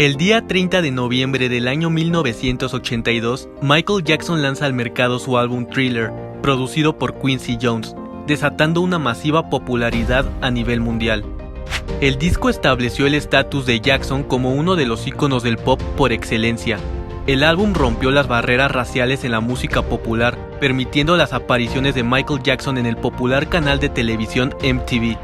El día 30 de noviembre del año 1982, Michael Jackson lanza al mercado su álbum Thriller, producido por Quincy Jones, desatando una masiva popularidad a nivel mundial. El disco estableció el estatus de Jackson como uno de los íconos del pop por excelencia. El álbum rompió las barreras raciales en la música popular, permitiendo las apariciones de Michael Jackson en el popular canal de televisión MTV.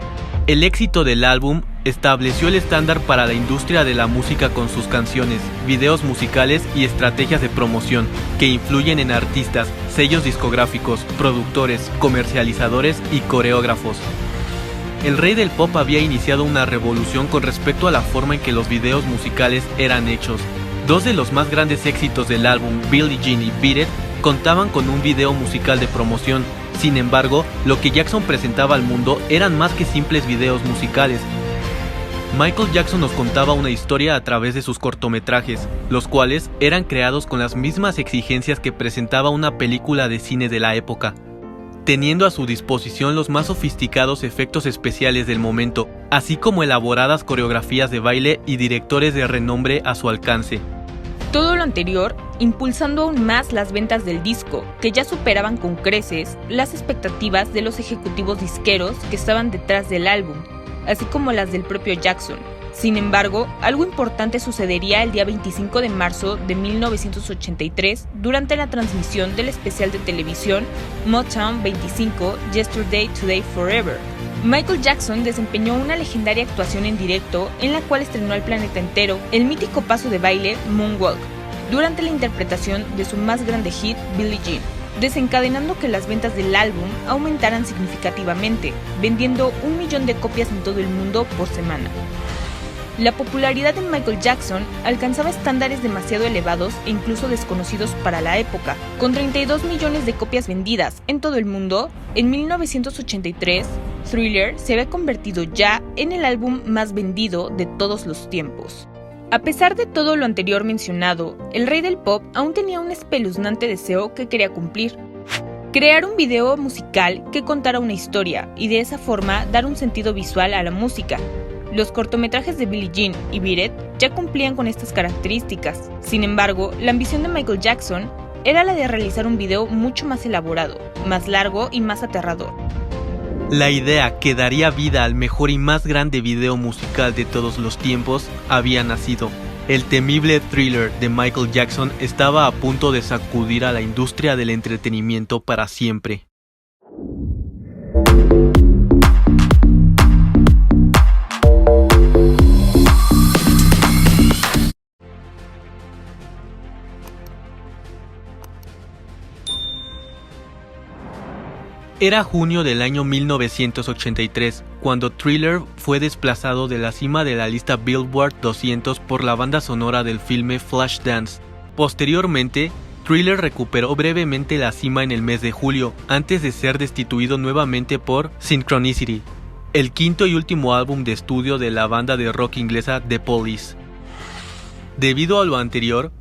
El éxito del álbum estableció el estándar para la industria de la música con sus canciones, videos musicales y estrategias de promoción, que influyen en artistas, sellos discográficos, productores, comercializadores y coreógrafos. El rey del pop había iniciado una revolución con respecto a la forma en que los videos musicales eran hechos. Dos de los más grandes éxitos del álbum, Billie Jean y Beat It, contaban con un video musical de promoción. Sin embargo, lo que Jackson presentaba al mundo eran más que simples videos musicales. Michael Jackson nos contaba una historia a través de sus cortometrajes, los cuales eran creados con las mismas exigencias que presentaba una película de cine de la época, teniendo a su disposición los más sofisticados efectos especiales del momento, así como elaboradas coreografías de baile y directores de renombre a su alcance. Todo lo anterior, impulsando aún más las ventas del disco, que ya superaban con creces las expectativas de los ejecutivos disqueros que estaban detrás del álbum, así como las del propio Jackson. Sin embargo, algo importante sucedería el día 25 de marzo de 1983 durante la transmisión del especial de televisión Motown 25 Yesterday, Today, Forever. Michael Jackson desempeñó una legendaria actuación en directo en la cual estrenó al planeta entero el mítico paso de baile Moonwalk durante la interpretación de su más grande hit Billie Jean, desencadenando que las ventas del álbum aumentaran significativamente, vendiendo 1 millón de copias en todo el mundo por semana. La popularidad de Michael Jackson alcanzaba estándares demasiado elevados e incluso desconocidos para la época. Con 32 millones de copias vendidas en todo el mundo, en 1983, Thriller se había convertido ya en el álbum más vendido de todos los tiempos. A pesar de todo lo anterior mencionado, el rey del pop aún tenía un espeluznante deseo que quería cumplir: crear un video musical que contara una historia y de esa forma dar un sentido visual a la música. Los cortometrajes de Billie Jean y Beat It ya cumplían con estas características. Sin embargo, la ambición de Michael Jackson era la de realizar un video mucho más elaborado, más largo y más aterrador. La idea que daría vida al mejor y más grande video musical de todos los tiempos había nacido. El temible Thriller de Michael Jackson estaba a punto de sacudir a la industria del entretenimiento para siempre. Era junio del año 1983, cuando Thriller fue desplazado de la cima de la lista Billboard 200 por la banda sonora del filme Flashdance. Posteriormente, Thriller recuperó brevemente la cima en el mes de julio, antes de ser destituido nuevamente por Synchronicity, el quinto y último álbum de estudio de la banda de rock inglesa The Police. Debido a lo anterior,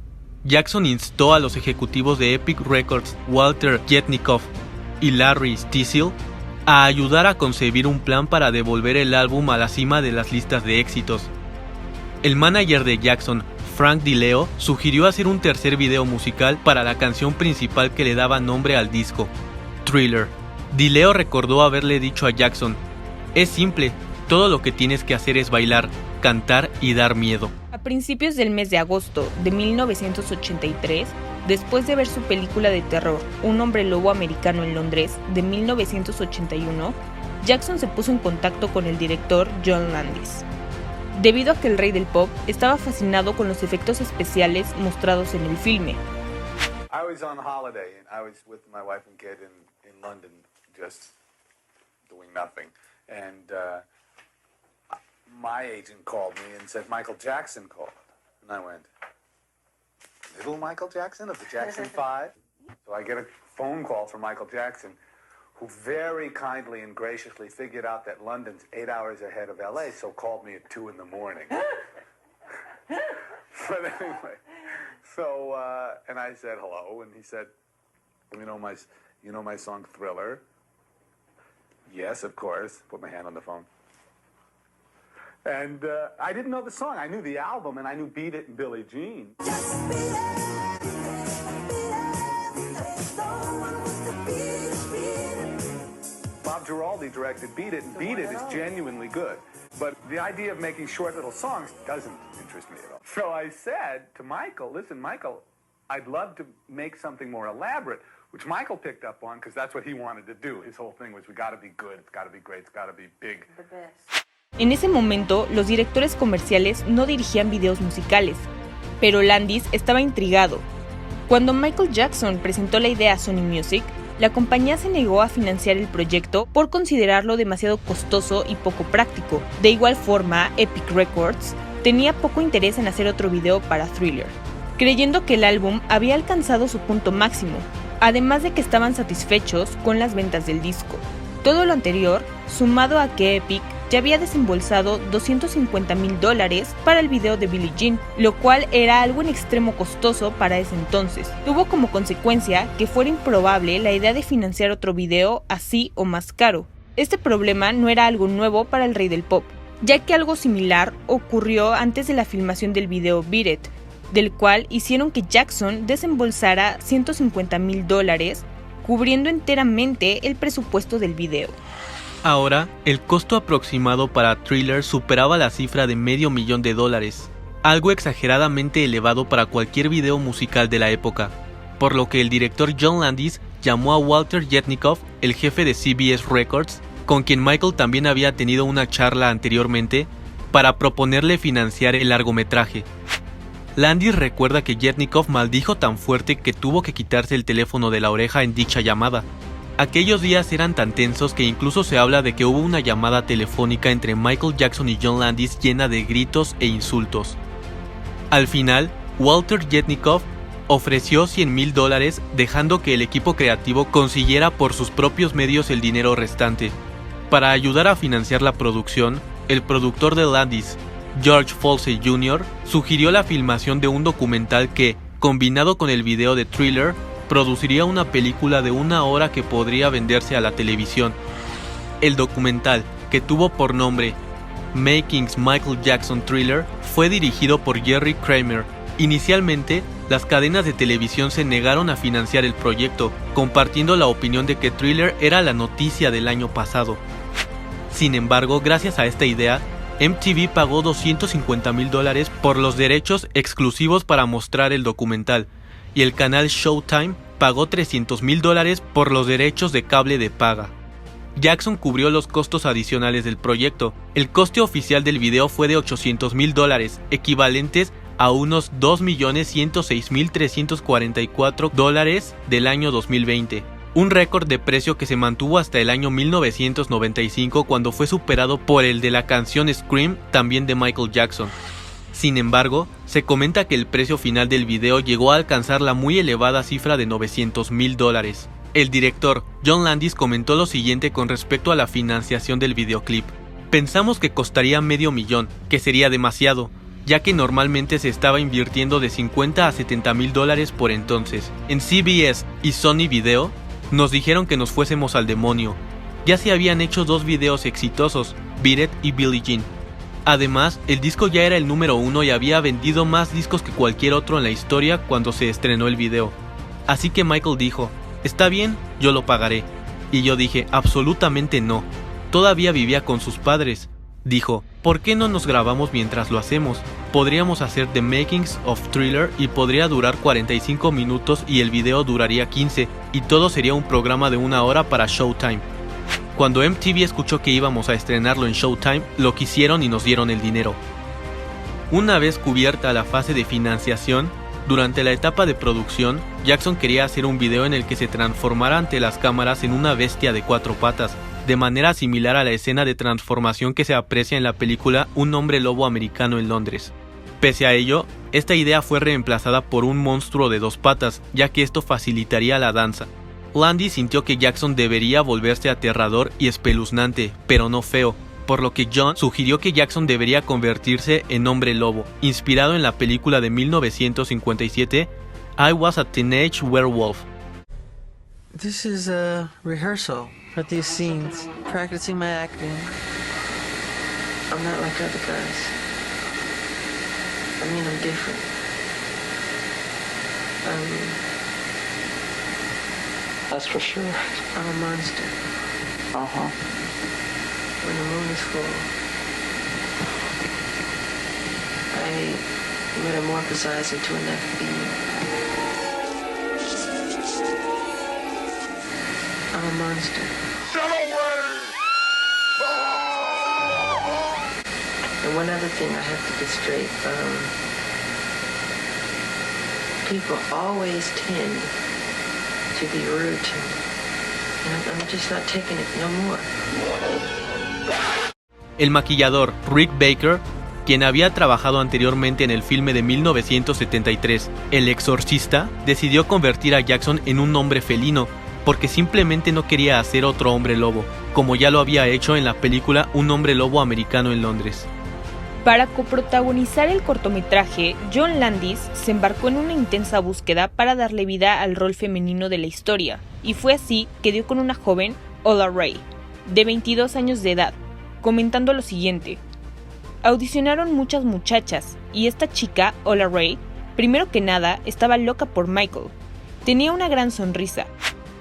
Jackson instó a los ejecutivos de Epic Records, Walter Yetnikoff y Larry Stiesel, a ayudar a concebir un plan para devolver el álbum a la cima de las listas de éxitos. El manager de Jackson, Frank DiLeo, sugirió hacer un tercer video musical para la canción principal que le daba nombre al disco, Thriller. DiLeo recordó haberle dicho a Jackson: "Es simple, todo lo que tienes que hacer es bailar, cantar y dar miedo". A principios del mes de agosto de 1983, después de ver su película de terror Un hombre lobo americano en Londres de 1981, Jackson se puso en contacto con el director John Landis, debido a que el rey del pop estaba fascinado con los efectos especiales mostrados en el filme. I was on holiday and I was with my wife and kid in London, just doing nothing. And my agent called me and said Michael Jackson called. And I went, little Michael Jackson of the Jackson 5? So I get a phone call from Michael Jackson, who very kindly and graciously figured out that London's 8 hours ahead of LA, so called me at 2 in the morning. But anyway, so, and I said hello, and he said, you know my song Thriller? Yes, of course. Put my hand on the phone. And I didn't know the song. I knew the album, and I knew Beat It and Billie Jean. Bob Giraldi directed Beat It, and Beat It is genuinely good. But the idea of making short little songs doesn't interest me at all. So I said to Michael, listen, Michael, I'd love to make something more elaborate, which Michael picked up on because that's what he wanted to do. His whole thing was, we got to be good, it's got to be great, it's got to be big. The best. En ese momento, los directores comerciales no dirigían videos musicales, pero Landis estaba intrigado. Cuando Michael Jackson presentó la idea a Sony Music, la compañía se negó a financiar el proyecto por considerarlo demasiado costoso y poco práctico. De igual forma, Epic Records tenía poco interés en hacer otro video para Thriller, creyendo que el álbum había alcanzado su punto máximo, además de que estaban satisfechos con las ventas del disco. Todo lo anterior, sumado a que Epic ya había desembolsado $250,000 para el video de Billie Jean, lo cual era algo en extremo costoso para ese entonces. Tuvo como consecuencia que fuera improbable la idea de financiar otro video así o más caro. Este problema no era algo nuevo para el rey del pop, ya que algo similar ocurrió antes de la filmación del video Beat It, del cual hicieron que Jackson desembolsara $150,000, cubriendo enteramente el presupuesto del video. Ahora, el costo aproximado para Thriller superaba la cifra de $500,000, algo exageradamente elevado para cualquier video musical de la época, por lo que el director John Landis llamó a Walter Yetnikoff, el jefe de CBS Records, con quien Michael también había tenido una charla anteriormente, para proponerle financiar el largometraje. Landis recuerda que Yetnikoff maldijo tan fuerte que tuvo que quitarse el teléfono de la oreja en dicha llamada. Aquellos días eran tan tensos que incluso se habla de que hubo una llamada telefónica entre Michael Jackson y John Landis llena de gritos e insultos. Al final, Walter Yetnikoff ofreció $100,000, dejando que el equipo creativo consiguiera por sus propios medios el dinero restante. Para ayudar a financiar la producción, el productor de Landis, George Folsey Jr., sugirió la filmación de un documental que, combinado con el video de Thriller, produciría una película de 1 hora que podría venderse a la televisión. El documental, que tuvo por nombre Making's Michael Jackson Thriller, fue dirigido por Jerry Kramer. Inicialmente, las cadenas de televisión se negaron a financiar el proyecto, compartiendo la opinión de que Thriller era la noticia del año pasado. Sin embargo, gracias a esta idea, MTV pagó $250,000 por los derechos exclusivos para mostrar el documental, y el canal Showtime pagó $300,000 por los derechos de cable de paga. Jackson cubrió los costos adicionales del proyecto. El coste oficial del video fue de $800,000, equivalentes a unos $2,106,344 del año 2020. Un récord de precio que se mantuvo hasta el año 1995, cuando fue superado por el de la canción Scream, también de Michael Jackson. Sin embargo, se comenta que el precio final del video llegó a alcanzar la muy elevada cifra de $900,000. El director, John Landis, comentó lo siguiente con respecto a la financiación del videoclip. Pensamos que costaría $500,000, que sería demasiado, ya que normalmente se estaba invirtiendo de $50,000 a $70,000 por entonces. En CBS y Sony Video, nos dijeron que nos fuésemos al demonio. Ya se habían hecho 2 videos exitosos, Beat It y Billie Jean. Además, el disco ya era el número 1 y había vendido más discos que cualquier otro en la historia cuando se estrenó el video. Así que Michael dijo, está bien, yo lo pagaré. Y yo dije, absolutamente no. Todavía vivía con sus padres. Dijo, ¿por qué no nos grabamos mientras lo hacemos? Podríamos hacer The Makings of Thriller y podría durar 45 minutos y el video duraría 15, y todo sería un programa de 1 hora para Showtime. Cuando MTV escuchó que íbamos a estrenarlo en Showtime, lo quisieron y nos dieron el dinero. Una vez cubierta la fase de financiación, durante la etapa de producción, Jackson quería hacer un video en el que se transformara ante las cámaras en una bestia de 4 patas, de manera similar a la escena de transformación que se aprecia en la película Un hombre lobo americano en Londres. Pese a ello, esta idea fue reemplazada por un monstruo de 2 patas, ya que esto facilitaría la danza. Landis sintió que Jackson debería volverse aterrador y espeluznante, pero no feo, por lo que John sugirió que Jackson debería convertirse en hombre lobo, inspirado en la película de 1957, I Was a Teenage Werewolf. This is a rehearsal for these scenes, practicing my acting. I'm not like other guys. I mean, I'm different. That's for sure. I'm a monster. Uh-huh. When the moon is full, I metamorphosize into another being. I'm a monster. And one other thing I have to get straight, people always tend to be rude to me. And I'm just not taking it no more. El maquillador Rick Baker, quien había trabajado anteriormente en el filme de 1973, El Exorcista, decidió convertir a Jackson en un hombre felino, porque simplemente no quería hacer otro hombre lobo, como ya lo había hecho en la película Un hombre lobo americano en Londres. Para coprotagonizar el cortometraje, John Landis se embarcó en una intensa búsqueda para darle vida al rol femenino de la historia, y fue así que dio con una joven, Ola Ray, de 22 años de edad, comentando lo siguiente: audicionaron muchas muchachas, y esta chica, Ola Ray, primero que nada, estaba loca por Michael. Tenía una gran sonrisa.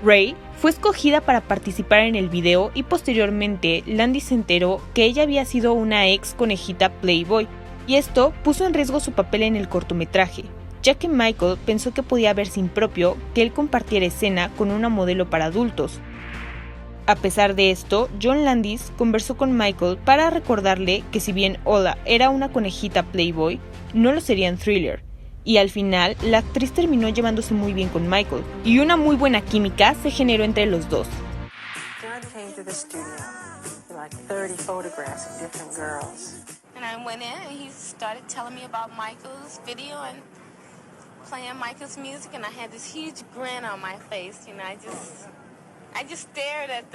Ray fue escogida para participar en el video y posteriormente Landis se enteró que ella había sido una ex conejita Playboy, y esto puso en riesgo su papel en el cortometraje, ya que Michael pensó que podía verse impropio que él compartiera escena con una modelo para adultos. A pesar de esto, John Landis conversó con Michael para recordarle que si bien Ola era una conejita Playboy, no lo sería en Thriller, y al final la actriz terminó llevándose muy bien con Michael, y una muy buena química se generó entre los dos. John came to the studio with like 30 photographs of different girls. And I went in and he started telling me about Michael's video and playing Michael's music, and I had this huge grin on my face. You know, I just stared at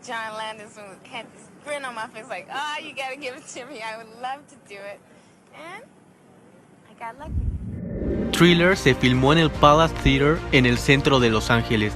John Landis and had this grin on my face like, oh, you gotta give it to me. I would love to do it. And I got lucky. Thriller se filmó en el Palace Theater en el centro de Los Ángeles.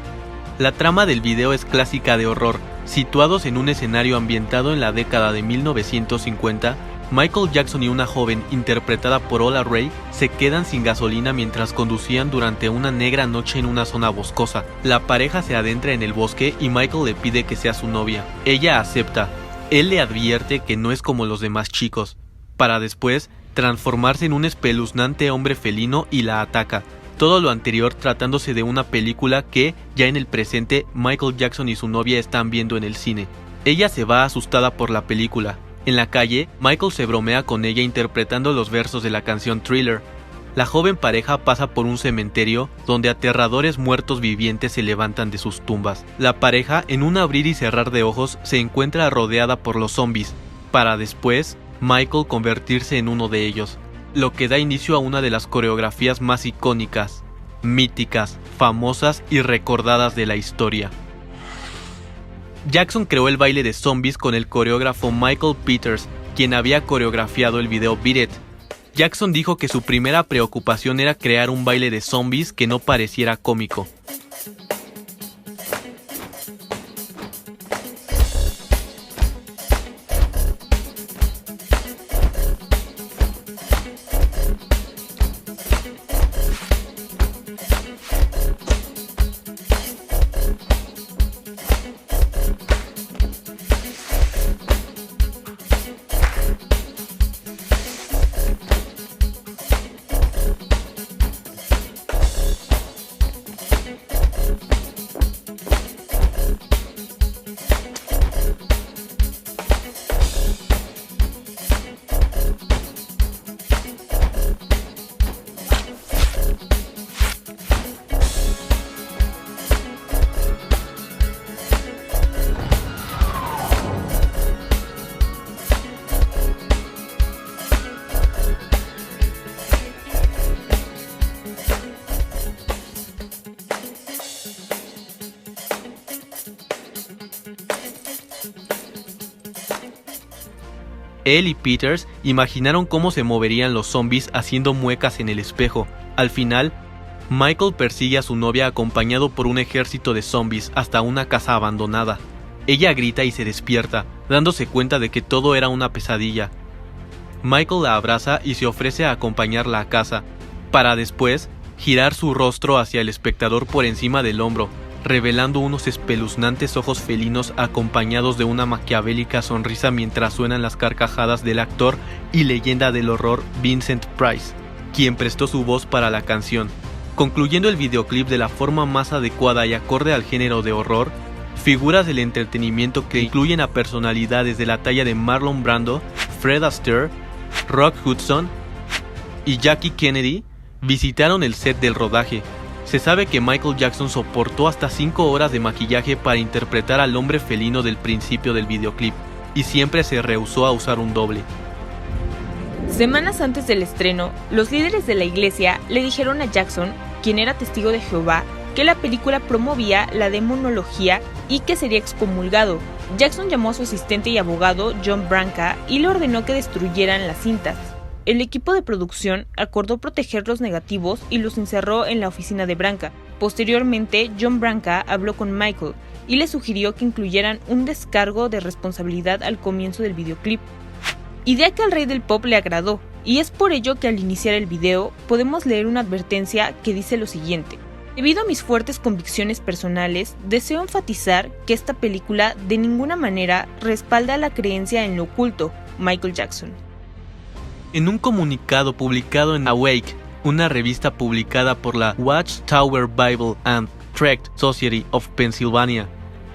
La trama del video es clásica de horror. Situados en un escenario ambientado en la década de 1950, Michael Jackson y una joven, interpretada por Ola Ray, se quedan sin gasolina mientras conducían durante una negra noche en una zona boscosa. La pareja se adentra en el bosque y Michael le pide que sea su novia. Ella acepta. Él le advierte que no es como los demás chicos, para después transformarse en un espeluznante hombre felino y la ataca. Todo lo anterior tratándose de una película que, ya en el presente, Michael Jackson y su novia están viendo en el cine. Ella se va asustada por la película. En la calle, Michael se bromea con ella interpretando los versos de la canción Thriller. La joven pareja pasa por un cementerio donde aterradores muertos vivientes se levantan de sus tumbas. La pareja, en un abrir y cerrar de ojos, se encuentra rodeada por los zombies, para después Michael convertirse en uno de ellos, lo que da inicio a una de las coreografías más icónicas, míticas, famosas y recordadas de la historia. Jackson creó el baile de zombies con el coreógrafo Michael Peters, quien había coreografiado el video Beat It. Jackson dijo que su primera preocupación era crear un baile de zombies que no pareciera cómico. Él y Peters imaginaron cómo se moverían los zombies haciendo muecas en el espejo. Al final, Michael persigue a su novia acompañado por un ejército de zombies hasta una casa abandonada. Ella grita y se despierta, dándose cuenta de que todo era una pesadilla. Michael la abraza y se ofrece a acompañarla a casa, para después girar su rostro hacia el espectador por encima del hombro, revelando unos espeluznantes ojos felinos acompañados de una maquiavélica sonrisa mientras suenan las carcajadas del actor y leyenda del horror Vincent Price, quien prestó su voz para la canción. Concluyendo el videoclip de la forma más adecuada y acorde al género de horror, figuras del entretenimiento que incluyen a personalidades de la talla de Marlon Brando, Fred Astaire, Rock Hudson y Jackie Kennedy visitaron el set del rodaje. Se sabe que Michael Jackson soportó hasta 5 horas de maquillaje para interpretar al hombre felino del principio del videoclip, y siempre se rehusó a usar un doble. Semanas antes del estreno, los líderes de la iglesia le dijeron a Jackson, quien era testigo de Jehová, que la película promovía la demonología y que sería excomulgado. Jackson llamó a su asistente y abogado John Branca y le ordenó que destruyeran las cintas. El equipo de producción acordó proteger los negativos y los encerró en la oficina de Branca. Posteriormente, John Branca habló con Michael y le sugirió que incluyeran un descargo de responsabilidad al comienzo del videoclip, idea que al rey del pop le agradó, y es por ello que al iniciar el video podemos leer una advertencia que dice lo siguiente: debido a mis fuertes convicciones personales, deseo enfatizar que esta película de ninguna manera respalda la creencia en lo oculto. Michael Jackson. En un comunicado publicado en Awake, una revista publicada por la Watchtower Bible and Tract Society of Pennsylvania,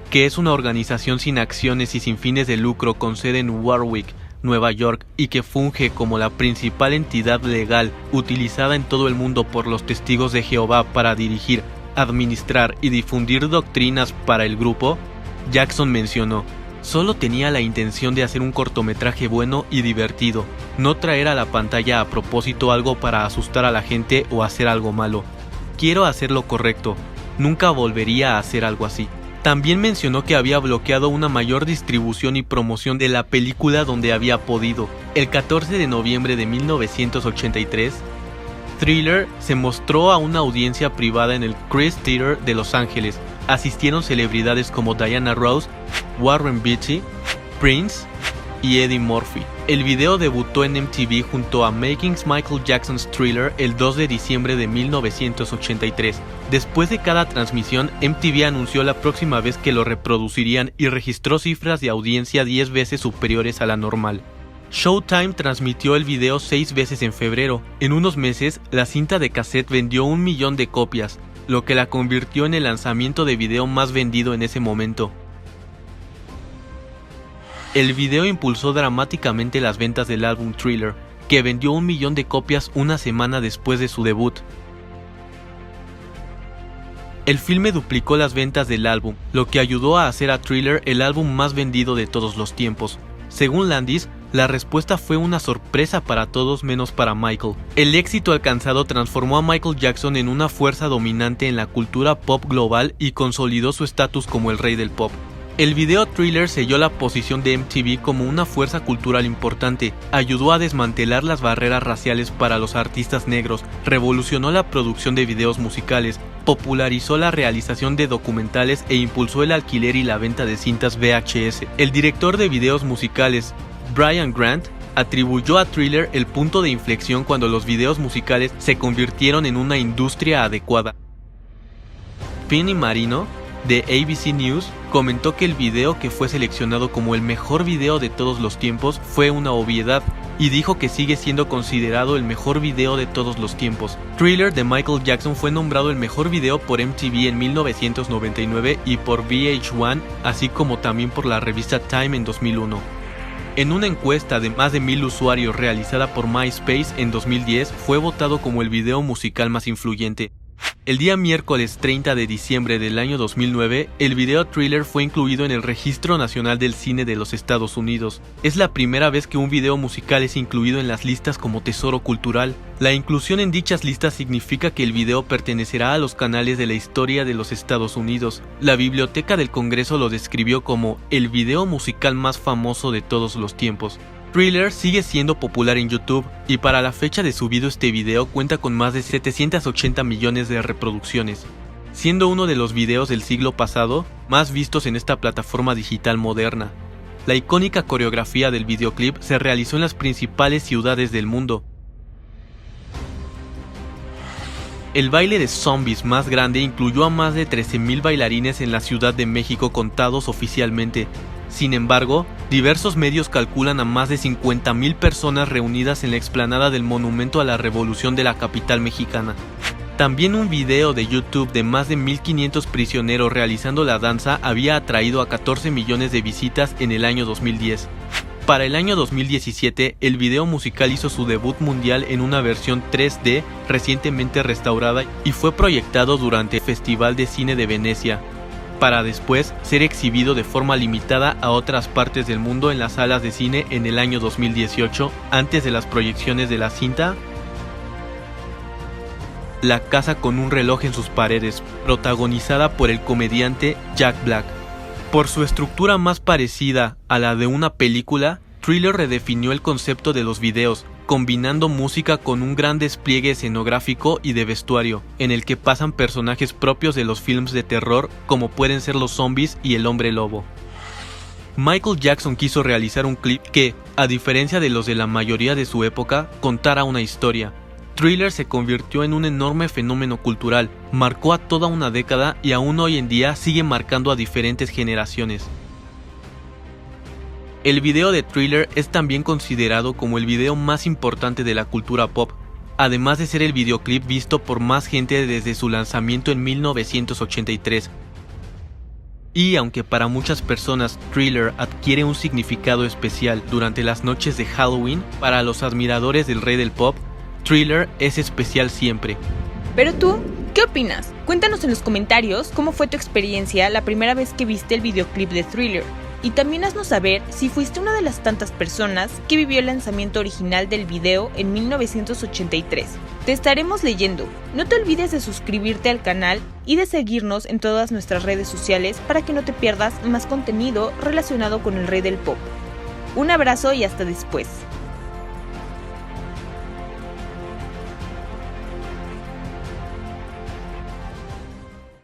que es una organización sin acciones y sin fines de lucro con sede en Warwick, Nueva York, y que funge como la principal entidad legal utilizada en todo el mundo por los testigos de Jehová para dirigir, administrar y difundir doctrinas para el grupo, Jackson mencionó: solo tenía la intención de hacer un cortometraje bueno y divertido, no traer a la pantalla a propósito algo para asustar a la gente o hacer algo malo. Quiero hacer lo correcto, nunca volvería a hacer algo así. También mencionó que había bloqueado una mayor distribución y promoción de la película donde había podido. El 14 de noviembre de 1983, Thriller se mostró a una audiencia privada en el Chris Theater de Los Ángeles. Asistieron celebridades como Diana Ross, Warren Beatty, Prince y Eddie Murphy. El video debutó en MTV junto a Making Michael Jackson's Thriller el 2 de diciembre de 1983. Después de cada transmisión, MTV anunció la próxima vez que lo reproducirían y registró cifras de audiencia 10 veces superiores a la normal. Showtime transmitió el video 6 veces en febrero. En unos meses, la cinta de cassette vendió 1 millón de copias, lo que la convirtió en el lanzamiento de video más vendido en ese momento. El video impulsó dramáticamente las ventas del álbum Thriller, que vendió 1 millón de copias una semana después de su debut. El filme duplicó las ventas del álbum, lo que ayudó a hacer a Thriller el álbum más vendido de todos los tiempos. Según Landis, la respuesta fue una sorpresa para todos menos para Michael. El éxito alcanzado transformó a Michael Jackson en una fuerza dominante en la cultura pop global y consolidó su estatus como el rey del pop. El video Thriller selló la posición de MTV como una fuerza cultural importante, ayudó a desmantelar las barreras raciales para los artistas negros, revolucionó la producción de videos musicales, popularizó la realización de documentales e impulsó el alquiler y la venta de cintas VHS. El director de videos musicales, Brian Grant, atribuyó a Thriller el punto de inflexión cuando los videos musicales se convirtieron en una industria adecuada. Penny Marino, de ABC News, comentó que el video que fue seleccionado como el mejor video de todos los tiempos fue una obviedad, y dijo que sigue siendo considerado el mejor video de todos los tiempos. Thriller de Michael Jackson fue nombrado el mejor video por MTV en 1999 y por VH1, así como también por la revista Time en 2001. En una encuesta de más de 1000 usuarios realizada por MySpace en 2010, fue votado como el video musical más influyente. El día miércoles 30 de diciembre del año 2009, el video Thriller fue incluido en el Registro Nacional del Cine de los Estados Unidos. Es la primera vez que un video musical es incluido en las listas como tesoro cultural. La inclusión en dichas listas significa que el video pertenecerá a los canales de la historia de los Estados Unidos. La Biblioteca del Congreso lo describió como el video musical más famoso de todos los tiempos. Thriller sigue siendo popular en YouTube y para la fecha de subido este video cuenta con más de 780 millones de reproducciones, siendo uno de los videos del siglo pasado más vistos en esta plataforma digital moderna. La icónica coreografía del videoclip se realizó en las principales ciudades del mundo. El baile de zombies más grande incluyó a más de 13,000 bailarines en la Ciudad de México contados oficialmente. Sin embargo, diversos medios calculan a más de 50,000 personas reunidas en la explanada del Monumento a la Revolución de la capital mexicana. También un video de YouTube de más de 1,500 prisioneros realizando la danza había atraído a 14 millones de visitas en el año 2010. Para el año 2017, el video musical hizo su debut mundial en una versión 3D recientemente restaurada y fue proyectado durante el Festival de Cine de Venecia, para después ser exhibido de forma limitada a otras partes del mundo en las salas de cine en el año 2018, antes de las proyecciones de la cinta La casa con un reloj en sus paredes, protagonizada por el comediante Jack Black. Por su estructura más parecida a la de una película, Thriller redefinió el concepto de los videos, combinando música con un gran despliegue escenográfico y de vestuario, en el que pasan personajes propios de los films de terror como pueden ser los zombies y el hombre lobo. Michael Jackson quiso realizar un clip que, a diferencia de los de la mayoría de su época, contara una historia. Thriller se convirtió en un enorme fenómeno cultural, marcó a toda una década y aún hoy en día sigue marcando a diferentes generaciones. El video de Thriller es también considerado como el video más importante de la cultura pop, además de ser el videoclip visto por más gente desde su lanzamiento en 1983. Y aunque para muchas personas Thriller adquiere un significado especial durante las noches de Halloween, para los admiradores del rey del pop, Thriller es especial siempre. Pero tú, ¿qué opinas? Cuéntanos en los comentarios cómo fue tu experiencia la primera vez que viste el videoclip de Thriller. Y también haznos saber si fuiste una de las tantas personas que vivió el lanzamiento original del video en 1983. Te estaremos leyendo. No te olvides de suscribirte al canal y de seguirnos en todas nuestras redes sociales para que no te pierdas más contenido relacionado con el rey del pop. Un abrazo y hasta después.